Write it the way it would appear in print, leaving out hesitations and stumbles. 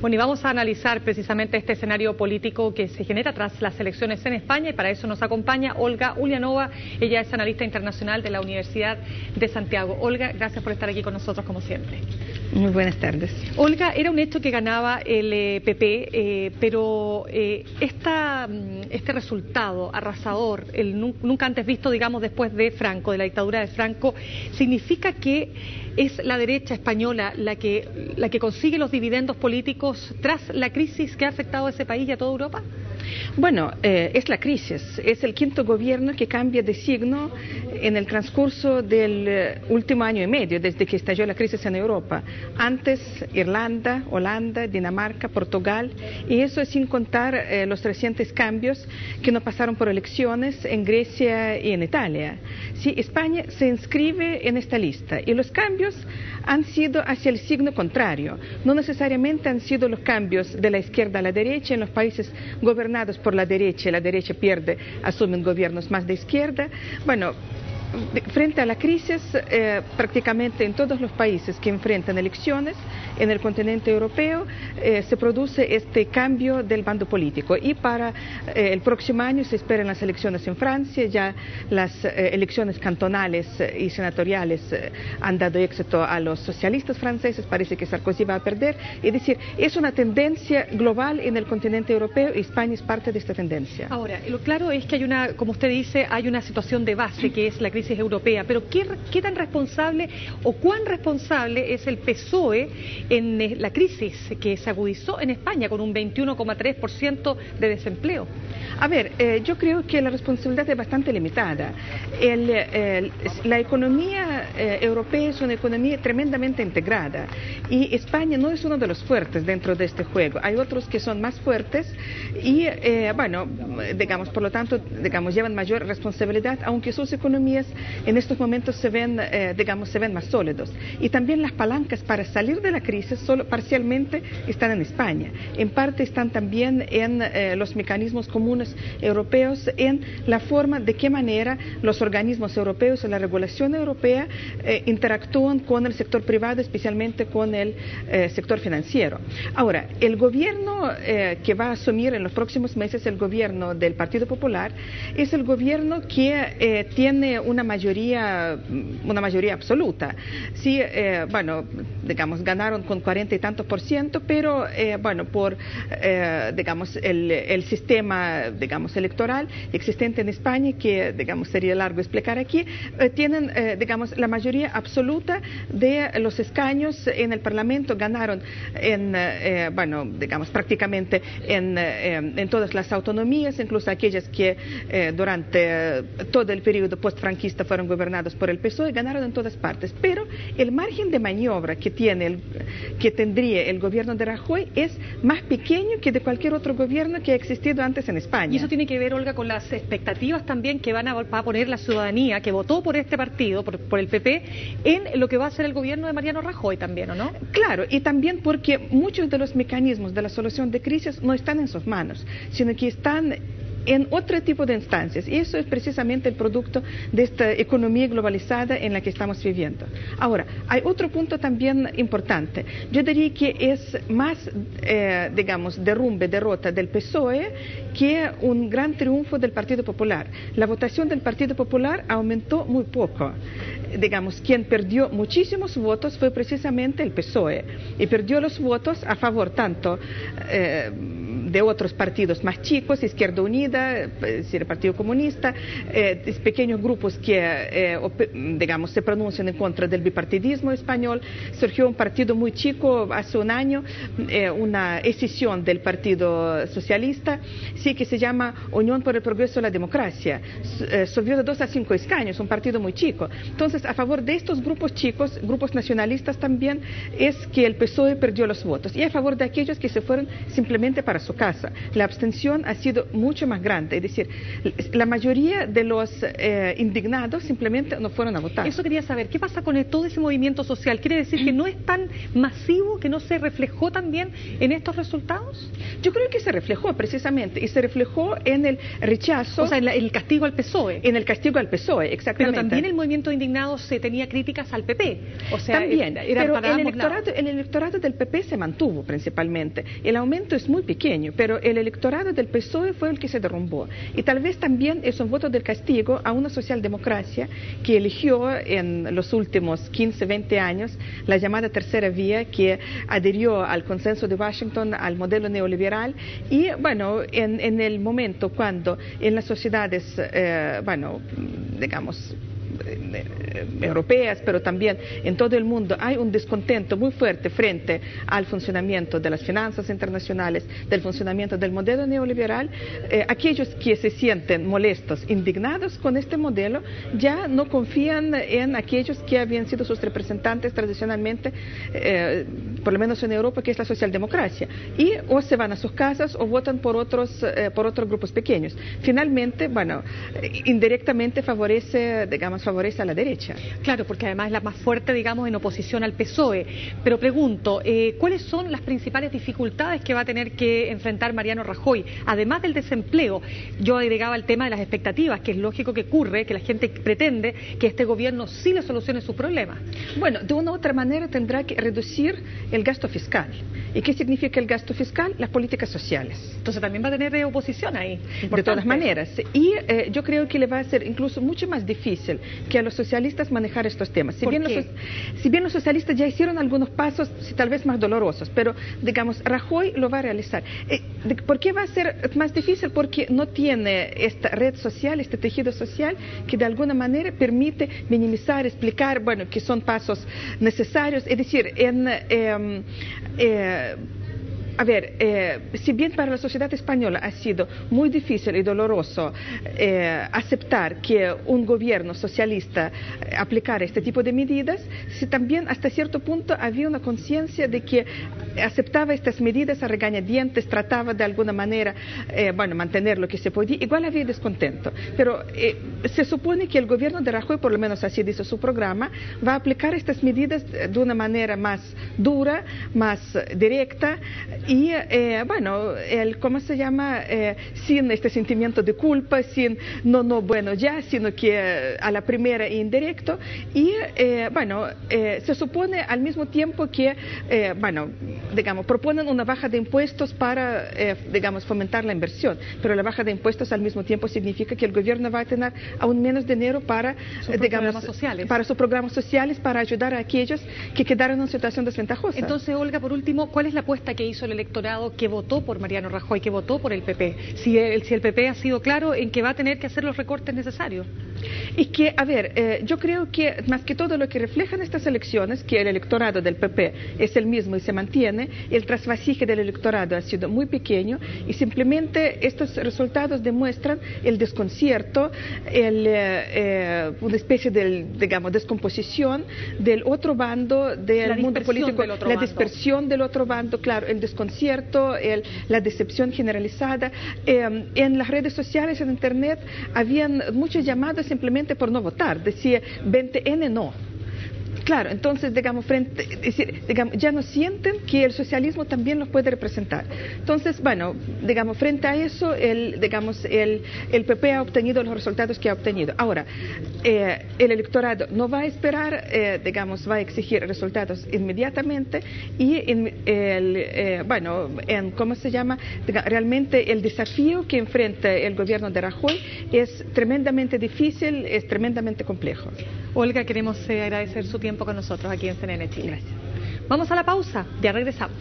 Bueno, y vamos a analizar precisamente este escenario político que se genera tras las elecciones en España, y para eso nos acompaña Olga Ulianova. Ella es analista internacional de la Universidad de Santiago. Olga, gracias por estar aquí con nosotros como siempre. Muy buenas tardes. Olga, era un hecho que ganaba el PP, pero este resultado arrasador, el nunca antes visto, digamos, después de Franco, de la dictadura de Franco, significa que es la derecha española la que consigue los dividendos políticos tras la crisis que ha afectado a ese país y a toda Europa. Bueno, es la crisis, es el quinto gobierno que cambia de signo en el transcurso del último año y medio, desde que estalló la crisis en Europa. Antes, Irlanda, Holanda, Dinamarca, Portugal, y eso sin contar los recientes cambios que no pasaron por elecciones en Grecia y en Italia. Sí, España se inscribe en esta lista y los cambios han sido hacia el signo contrario. No necesariamente han sido los cambios de la izquierda a la derecha. En los países gobernados por la derecha pierde, asumen gobiernos más de izquierda. Bueno, frente a la crisis, prácticamente en todos los países que enfrentan elecciones en el continente europeo se produce este cambio del bando político, y para el próximo año se esperan las elecciones en Francia. Ya las elecciones cantonales y senatoriales han dado éxito a los socialistas franceses. Parece que Sarkozy va a perder. Es decir, es una tendencia global en el continente europeo y España es parte de esta tendencia. Ahora, lo claro es que hay una, como usted dice, hay una situación de base que es la crisis europea, pero ¿qué tan responsable o cuán responsable es el PSOE en la crisis que se agudizó en España con un 21,3% de desempleo? A ver, yo creo que la responsabilidad es bastante limitada. La economía europea es una economía tremendamente integrada y España no es uno de los fuertes dentro de este juego. Hay otros que son más fuertes y, bueno, digamos, por lo tanto, digamos, llevan mayor responsabilidad, aunque sus economías en estos momentos se ven, digamos, se ven más sólidos. Y también las palancas para salir de la crisis solo parcialmente están en España. En parte están también en los mecanismos comunes europeos, en la forma de qué manera los organismos europeos o la regulación europea interactúan con el sector privado, especialmente con el sector financiero. Ahora, el gobierno que va a asumir en los próximos meses, el gobierno del Partido Popular, es el gobierno que tiene una mayoría absoluta. Sí, bueno, digamos, ganaron con 40 y tantos %, pero bueno, por digamos, el sistema, digamos, electoral existente en España, que, digamos, sería largo explicar aquí, tienen, digamos, la mayoría absoluta de los escaños en el Parlamento. Ganaron bueno, digamos, prácticamente en todas las autonomías, incluso aquellas que durante todo el periodo post-franquista fueron gobernados por el PSOE, ganaron en todas partes. Pero el margen de maniobra que tendría el gobierno de Rajoy es más pequeño que de cualquier otro gobierno que ha existido antes en España. Y eso tiene que ver, Olga, con las expectativas también que va a poner la ciudadanía que votó por este partido, por el PP, en lo que va a ser el gobierno de Mariano Rajoy también, ¿o no? Claro, y también porque muchos de los mecanismos de la solución de crisis no están en sus manos, sino que están en otro tipo de instancias, y eso es precisamente el producto de esta economía globalizada en la que estamos viviendo. Ahora, hay otro punto también importante. Yo diría que es más, digamos, derrota del PSOE que un gran triunfo del Partido Popular. La votación del Partido Popular aumentó muy poco. Digamos, quien perdió muchísimos votos fue precisamente el PSOE, y perdió los votos a favor tanto de otros partidos más chicos, Izquierda Unida, el Partido Comunista, pequeños grupos que, digamos, se pronuncian en contra del bipartidismo español. Surgió un partido muy chico hace un año, una escisión del Partido Socialista, sí, que se llama Unión por el Progreso y la Democracia. Subió de 2 a 5 escaños, un partido muy chico. Entonces, a favor de estos grupos chicos, grupos nacionalistas también, es que el PSOE perdió los votos, y a favor de aquellos que se fueron simplemente para su casa, la abstención ha sido mucho más grande. Es decir, la mayoría de los indignados simplemente no fueron a votar. Eso quería saber, ¿qué pasa con todo ese movimiento social? ¿Quiere decir que no es tan masivo, que no se reflejó también en estos resultados? Yo creo que se reflejó precisamente, y se reflejó en el rechazo. O sea, en el castigo al PSOE. En el castigo al PSOE, exactamente. Pero también el movimiento de indignados se tenía críticas al PP. O sea, también, pero el electorado del PP se mantuvo principalmente. El aumento es muy pequeño, pero el electorado del PSOE fue el que se derrumbó. Y tal vez también es un voto del castigo a una socialdemocracia que eligió en los últimos 15, 20 años la llamada tercera vía, que adhirió al consenso de Washington, al modelo neoliberal. Y bueno, en el momento cuando en las sociedades, digamos, europeas, pero también en todo el mundo hay un descontento muy fuerte frente al funcionamiento de las finanzas internacionales, del funcionamiento del modelo neoliberal. Aquellos que se sienten molestos, indignados con este modelo, ya no confían en aquellos que habían sido sus representantes tradicionalmente, por lo menos en Europa, que es la socialdemocracia, y o se van a sus casas o votan por otros grupos pequeños. Finalmente, bueno, indirectamente favorece a la derecha. Claro, porque además es la más fuerte, digamos, en oposición al PSOE. Pero pregunto, ¿cuáles son las principales dificultades que va a tener que enfrentar Mariano Rajoy? Además del desempleo, yo agregaba el tema de las expectativas, que es lógico que ocurre, que la gente pretende que este gobierno sí le solucione sus problemas. Bueno, de una u otra manera tendrá que reducir el gasto fiscal. ¿Y qué significa el gasto fiscal? Las políticas sociales. Entonces también va a tener oposición ahí. Importante. De todas maneras. Y yo creo que le va a ser incluso mucho más difícil que a los socialistas manejar estos temas. Si bien los socialistas ya hicieron algunos pasos, tal vez más dolorosos, pero digamos, Rajoy lo va a realizar. ¿Por qué va a ser más difícil? Porque no tiene esta red social, este tejido social que de alguna manera permite minimizar, explicar, bueno, que son pasos necesarios. Es decir, si bien para la sociedad española ha sido muy difícil y doloroso aceptar que un gobierno socialista aplicara este tipo de medidas, si también hasta cierto punto había una conciencia de que aceptaba estas medidas a regañadientes, trataba de alguna manera, mantener lo que se podía, igual había descontento. Pero se supone que el gobierno de Rajoy, por lo menos así dice su programa, va a aplicar estas medidas de una manera más dura, más directa, y ¿cómo se llama? Sin este sentimiento de culpa, sin sino que a la primera e indirecto. Y se supone al mismo tiempo que proponen una baja de impuestos para fomentar la inversión, pero la baja de impuestos al mismo tiempo significa que el gobierno va a tener aún menos dinero para sus programas sociales, para ayudar a aquellos que quedaron en una situación desventajosa. Entonces, Olga, por último, ¿cuál es la apuesta que hizo el electorado que votó por Mariano Rajoy, que votó por el PP? Si el PP ha sido claro en que va a tener que hacer los recortes necesarios. Y que, yo creo que más que todo lo que reflejan estas elecciones, que el electorado del PP es el mismo y se mantiene, el trasvasije del electorado ha sido muy pequeño, y simplemente estos resultados demuestran el desconcierto, una especie de descomposición del otro bando del mundo político, la dispersión del otro bando, claro, el desconcierto, la decepción generalizada. En las redes sociales, en Internet, habían muchos llamados simplemente por no votar, decía 20N no. Claro, entonces, ya no sienten que el socialismo también los puede representar. Entonces, frente a eso, el PP ha obtenido los resultados que ha obtenido. Ahora, el electorado no va a esperar, va a exigir resultados inmediatamente, y realmente el desafío que enfrenta el gobierno de Rajoy es tremendamente difícil, es tremendamente complejo. Olga, queremos agradecer su tiempo con nosotros aquí en CNN Chile. Gracias. Vamos a la pausa, ya regresamos.